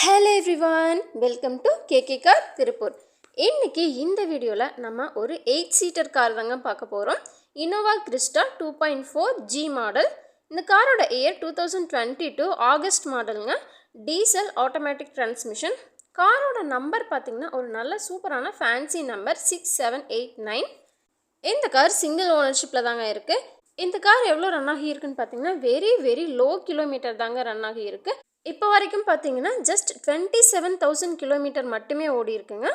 Hello everyone, welcome to KK Car Tirupur. இன்னைக்கு இந்த வீடியோல நம்ம ஒரு 8 சீட்டர் கார் தாங்க பார்க்க போறோம். Innova Krista 2.4 G model. இந்த காரோட இயர் 2022 ஆகஸ்ட் மாடலுங்க. Diesel automatic transmission. காரோட நம்பர் பாத்தீங்கன்னா ஒரு நல்ல சூப்பரான ஃபேன்சி நம்பர் 6789. இந்த கார் சிங்கிள் ஓனர்ஷிப்ல தாங்க இருக்கு. இந்த கார் எவ்வளோ ரன் ஆகி இருக்குன்னு பார்த்தீங்கன்னா வெரி லோ கிலோமீட்டர் தாங்க ரன் ஆகி இருக்கு. இப்போ வரைக்கும் பார்த்தீங்கன்னா ஜஸ்ட் 27,000 கிலோமீட்டர் மட்டுமே ஓடி இருக்குங்க.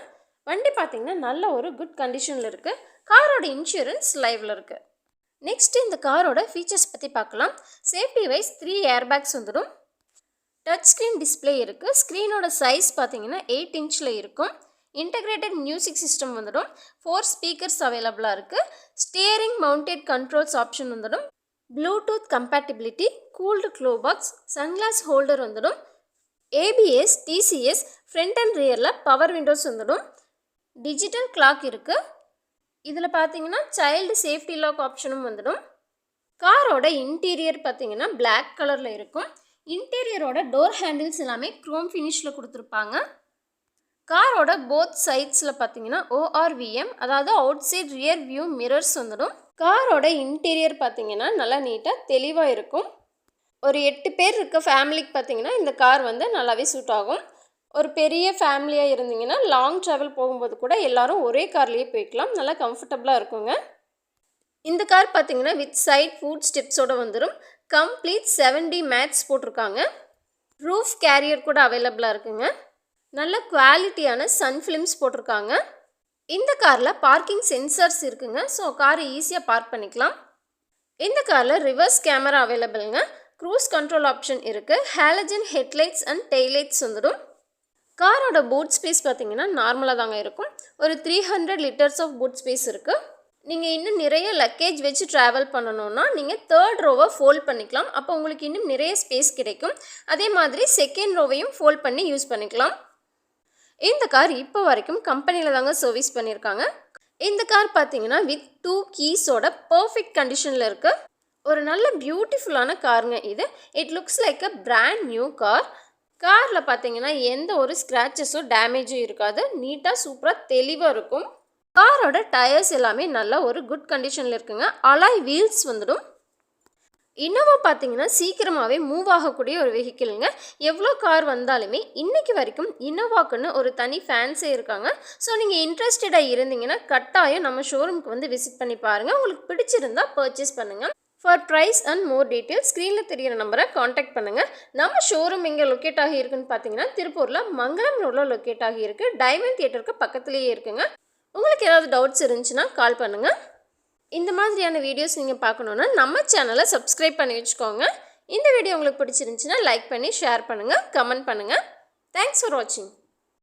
வண்டி பார்த்தீங்கன்னா நல்ல ஒரு குட் கண்டிஷனில் இருக்குது. காரோட இன்சூரன்ஸ் லைவில் இருக்குது. நெக்ஸ்ட் இந்த காரோட ஃபீச்சர்ஸ் பற்றி பார்க்கலாம். சேஃப்டி வைஸ் 3 ஏர்பேக்ஸ் வந்துடும். டச் ஸ்க்ரீன் டிஸ்பிளே இருக்குது. ஸ்க்ரீனோட சைஸ் பார்த்தீங்கன்னா 8 இன்ச்சில் இருக்கும். இன்டகிரேட்டட் மியூசிக் சிஸ்டம் வந்துடும். 4 ஸ்பீக்கர்ஸ் அவைலபிளாக இருக்குது. ஸ்டியரிங் மவுண்டட் கண்ட்ரோல்ஸ் ஆப்ஷன் வந்துடும். Bluetooth compatibility, cooled glove box, sunglass holder வந்துடும். ஏபிஎஸ், டிசிஎஸ், ஃப்ரண்ட் அண்ட் ரியரில் பவர் விண்டோஸ் வந்துடும். டிஜிட்டல் கிளாக் இருக்குது. இதில் பார்த்தீங்கன்னா சைல்டு சேஃப்டி லாக் ஆப்ஷனும் வந்துடும். காரோட இன்டீரியர் பார்த்தீங்கன்னா பிளாக் கலரில் இருக்கும். இன்டீரியரோட டோர் ஹேண்டில்ஸ் எல்லாமே க்ரோம் ஃபினிஷில் கொடுத்துருப்பாங்க. காரோட போத் சைட்ஸில் பார்த்தீங்கன்னா ஓஆர்விஎம், அதாவது outside rear view mirrors வந்துடும். காரோட இன்டீரியர் பார்த்தீங்கன்னா நல்லா நீட்டாக தெளிவாக இருக்கும். ஒரு 8 பேர் இருக்க ஃபேமிலிக்கு பார்த்தீங்கன்னா இந்த கார் வந்து நல்லாவே சூட் ஆகும். ஒரு பெரிய ஃபேமிலியாக இருந்தீங்கன்னா லாங் ட்ராவல் போகும்போது கூட எல்லாரும் ஒரே கார்லேயே போய்க்கலாம். நல்லா கம்ஃபர்டபுளாக இருக்குங்க. இந்த கார் பார்த்தீங்கன்னா வித் சைட் ஃபுட் ஸ்டெப்ஸோடு வந்துடும். கம்ப்ளீட் 7D மேட்ஸ் போட்டிருக்காங்க. ரூஃப் கேரியர் கூட அவைலபிளாக இருக்குங்க. நல்ல குவாலிட்டியான சன் ஃபிலிம்ஸ் போட்டிருக்காங்க. இந்த காரில் பார்க்கிங் சென்சர்ஸ் இருக்குங்க. ஸோ காரை ஈஸியாக பார்க் பண்ணிக்கலாம். இந்த காரில் ரிவர்ஸ் கேமரா அவைலபிள்ங்க. க்ரூஸ் கண்ட்ரோல் ஆப்ஷன் இருக்குது. ஹாலஜன் ஹெட்லைட்ஸ் அண்ட் டெய்லைட்ஸ் வந்துடும். காரோட பூட் ஸ்பேஸ் பார்த்தீங்கன்னா நார்மலாக தாங்க இருக்கும். ஒரு 300 லிட்டர்ஸ் ஆஃப் பூட் ஸ்பேஸ் இருக்குது. நீங்கள் இன்னும் நிறைய லக்கேஜ் வச்சு ட்ராவல் பண்ணணுன்னா நீங்கள் 3rd ரோவை ஃபோல்ட் பண்ணிக்கலாம். அப்போ உங்களுக்கு இன்னும் நிறைய ஸ்பேஸ் கிடைக்கும். அதே மாதிரி 2nd ரோவையும் ஃபோல்ட் பண்ணி யூஸ் பண்ணிக்கலாம். இந்த கார் இப்போ வரைக்கும் கம்பெனியில் தாங்க சர்வீஸ் பண்ணியிருக்காங்க. இந்த கார் பார்த்தீங்கன்னா வித் 2 கீஸோட பர்ஃபெக்ட் கண்டிஷனில் இருக்குது. ஒரு நல்ல பியூட்டிஃபுல்லான காருங்க இது. It looks like a brand new car. காரில் பார்த்தீங்கன்னா எந்த ஒரு ஸ்க்ராச்சஸோ டேமேஜும் இருக்காது. நீட்டாக சூப்பராக தெளிவாக இருக்கும். காரோட டயர்ஸ் எல்லாமே நல்ல ஒரு குட் கண்டிஷனில் இருக்குங்க. அலாய் வீல்ஸ் வந்துடும். இன்னோவா பார்த்தீங்கன்னா சீக்கிரமாகவே மூவ் ஆகக்கூடிய ஒரு வெஹிக்கிளுங்க. எவ்வளோ கார் வந்தாலுமே இன்றைக்கி வரைக்கும் இன்னோவாக்குன்னு ஒரு தனி ஃபேன்ஸே இருக்காங்க. ஸோ நீங்கள் இன்ட்ரெஸ்டடாக இருந்தீங்கன்னா கட்டாயம் நம்ம ஷோரூமுக்கு வந்து விசிட் பண்ணி பாருங்கள். உங்களுக்கு பிடிச்சிருந்தா பர்ச்சேஸ் பண்ணுங்கள். For price and more details ஸ்க்ரீனில் தெரிகிற நம்பரை காண்டாக்ட் பண்ணுங்கள். நம்ம ஷோரூம் எங்கே லொக்கேட் ஆகி இருக்குன்னு பார்த்தீங்கன்னா திருப்பூரில் மங்களம் ரோடில் லொக்கேட் ஆகி இருக்குது. டைமண்ட் தியேட்டருக்கு பக்கத்துலேயே இருக்குங்க. உங்களுக்கு ஏதாவது டவுட்ஸ் இருந்துச்சுன்னா கால் பண்ணுங்கள். இந்த மாதிரியான வீடியோஸ் நீங்கள் பார்க்கணுன்னா நம்ம சேனலை சப்ஸ்கிரைப் பண்ணி வச்சுக்கோங்க. இந்த வீடியோ உங்களுக்கு பிடிச்சிருந்துச்சுன்னா லைக் பண்ணி ஷேர் பண்ணுங்கள், கமெண்ட் பண்ணுங்கள். தேங்க்ஸ் ஃபார் வாட்சிங்.